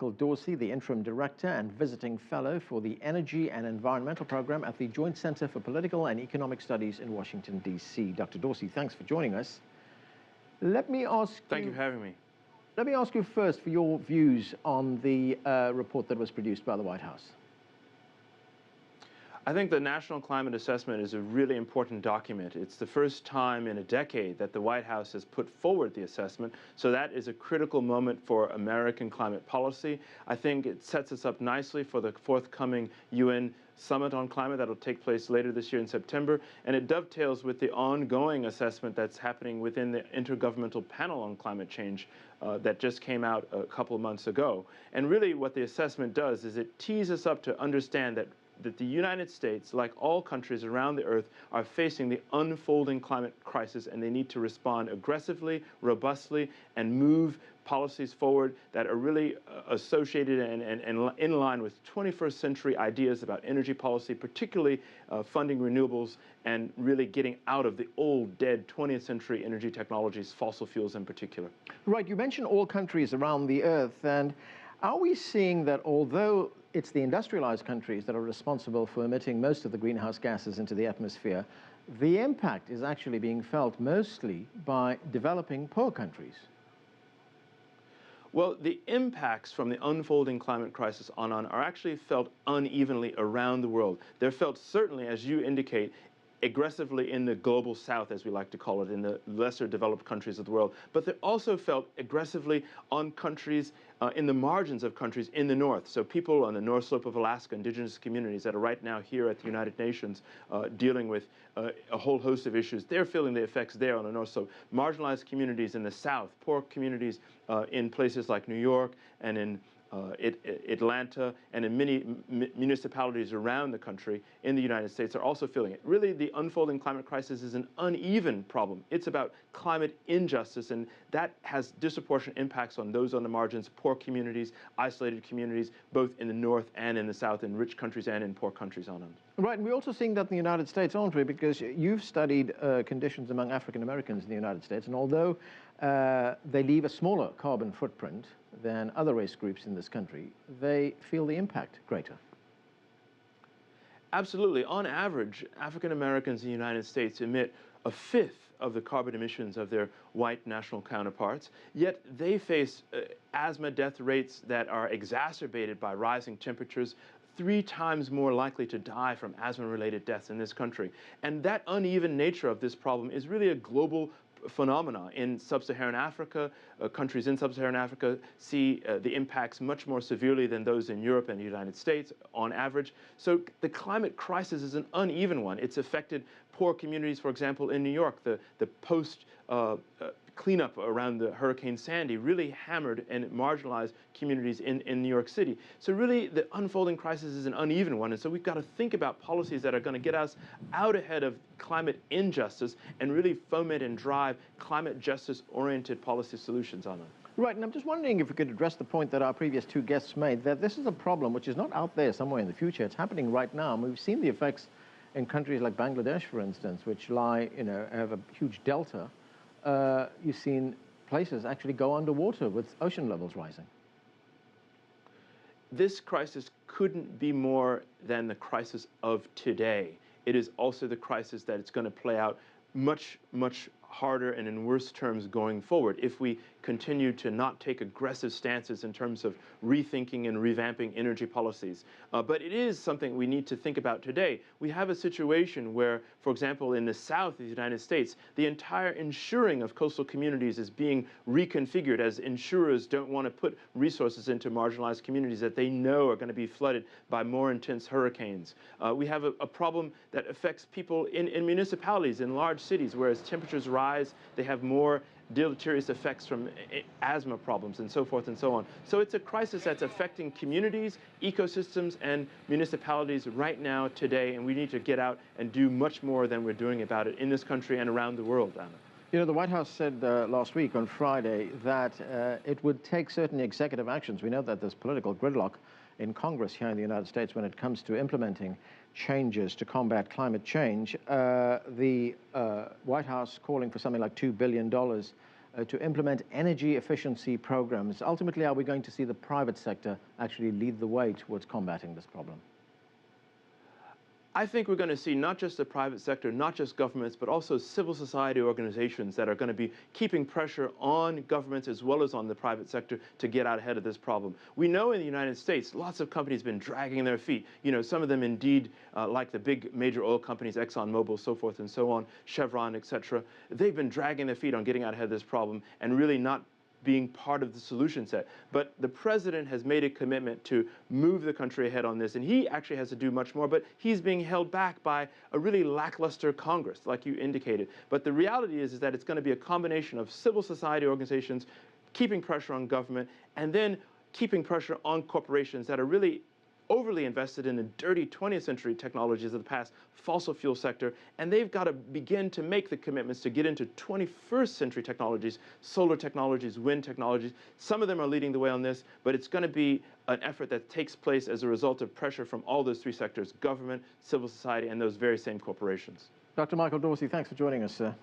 Micheal Dorsey, the Interim Director and Visiting Fellow for the Energy and Environmental Program at the Joint Center for Political and Economic Studies in Washington, D.C. Dr. Dorsey, thanks for joining us. Let me ask Thank you for having me. Let me ask you first for your views on the report that was produced by the White House. I think the National Climate Assessment is a really important document. It's the first time in a decade that the White House has put forward the assessment, so that is a critical moment for American climate policy. I think it sets us up nicely for the forthcoming UN Summit on Climate that will take place later this year in September, and it dovetails with the ongoing assessment that's happening within the Intergovernmental Panel on Climate Change that just came out a couple of months ago. And really what the assessment does is it tees us up to understand that the United States, like all countries around the earth, are facing the unfolding climate crisis, and they need to respond aggressively, robustly, and move policies forward that are really associated and in line with 21st century ideas about energy policy, particularly funding renewables and really getting out of the old, dead 20th century energy technologies, fossil fuels in particular. Right, you mentioned all countries around the earth, and are we seeing that although it's the industrialized countries that are responsible for emitting most of the greenhouse gases into the atmosphere, the impact is actually being felt mostly by developing poor countries? Well, the impacts from the unfolding climate crisis are actually felt unevenly around the world. They're felt certainly, as you indicate, aggressively in the global south, as we like to call it, in the lesser developed countries of the world. But they're also felt aggressively on countries in the margins of countries in the north. So people on the North Slope of Alaska, indigenous communities that are right now here at the United Nations dealing with a whole host of issues, they're feeling the effects there on the North Slope. Marginalized communities in the south, poor communities in places like New York and in Atlanta and in many municipalities around the country in the United States are also feeling it. Really, the unfolding climate crisis is an uneven problem. It's about climate injustice, and that has disproportionate impacts on those on the margins, poor communities, isolated communities, both in the north and in the south, in rich countries and in poor countries on them. Right, and we're also seeing that in the United States, aren't we? Because you've studied conditions among African Americans in the United States, and although they leave a smaller carbon footprint than other race groups in this country, they feel the impact greater. Absolutely. On average, African Americans in the United States emit a fifth of the carbon emissions of their white national counterparts, yet they face asthma death rates that are exacerbated by rising temperatures, 3 times more likely to die from asthma-related deaths in this country. And that uneven nature of this problem is really a global phenomena. In sub-Saharan Africa, countries in sub-Saharan Africa see the impacts much more severely than those in Europe and the United States on average. So the climate crisis is an uneven one. It's affected poor communities, for example, in New York. The post cleanup around the Hurricane Sandy really hammered and marginalized communities in New York City. So really the unfolding crisis is an uneven one, and so we've got to think about policies that are going to get us out ahead of climate injustice and really foment and drive climate justice-oriented policy solutions on them. Right, and I'm just wondering if we could address the point that our previous 2 guests made, that this is a problem which is not out there somewhere in the future. It's happening right now, and we've seen the effects in countries like Bangladesh, for instance, which have a huge delta. You've seen places actually go underwater with ocean levels rising. This crisis couldn't be more than the crisis of today. It is also the crisis that it's going to play out much, much harder and in worse terms going forward if we continue to not take aggressive stances in terms of rethinking and revamping energy policies. But it is something we need to think about today. We have a situation where, for example, in the south of the United States, the entire insuring of coastal communities is being reconfigured as insurers don't want to put resources into marginalized communities that they know are going to be flooded by more intense hurricanes. We have a problem that affects people in municipalities, in large cities, where as temperatures rise, they have more deleterious effects from asthma problems and so forth and so on. So it's a crisis that's affecting communities, ecosystems, and municipalities right now, today, and we need to get out and do much more than we're doing about it in this country and around the world, Anna. You know, the White House said last week on Friday that it would take certain executive actions. We know that there's political gridlock in Congress here in the United States when it comes to implementing changes to combat climate change. The White House calling for something like $2 billion to implement energy efficiency programs? Ultimately, are we going to see the private sector actually lead the way towards combating this problem? I think we're going to see not just the private sector, not just governments, but also civil society organizations that are going to be keeping pressure on governments as well as on the private sector to get out ahead of this problem. We know in the United States, lots of companies have been dragging their feet. You know, some of them indeed, like the big major oil companies, ExxonMobil, so forth and so on, Chevron, etc. They've been dragging their feet on getting out ahead of this problem and really not being part of the solution set. But the president has made a commitment to move the country ahead on this, and he actually has to do much more, but he's being held back by a really lackluster Congress, like you indicated. But the reality is that it's going to be a combination of civil society organizations keeping pressure on government and then keeping pressure on corporations that are really overly invested in the dirty 20th century technologies of the past, fossil fuel sector, and they've got to begin to make the commitments to get into 21st century technologies, solar technologies, wind technologies. Some of them are leading the way on this, but it's going to be an effort that takes place as a result of pressure from all those three sectors: government, civil society, and those very same corporations. Dr. Micheal Dorsey, thanks for joining us, sir.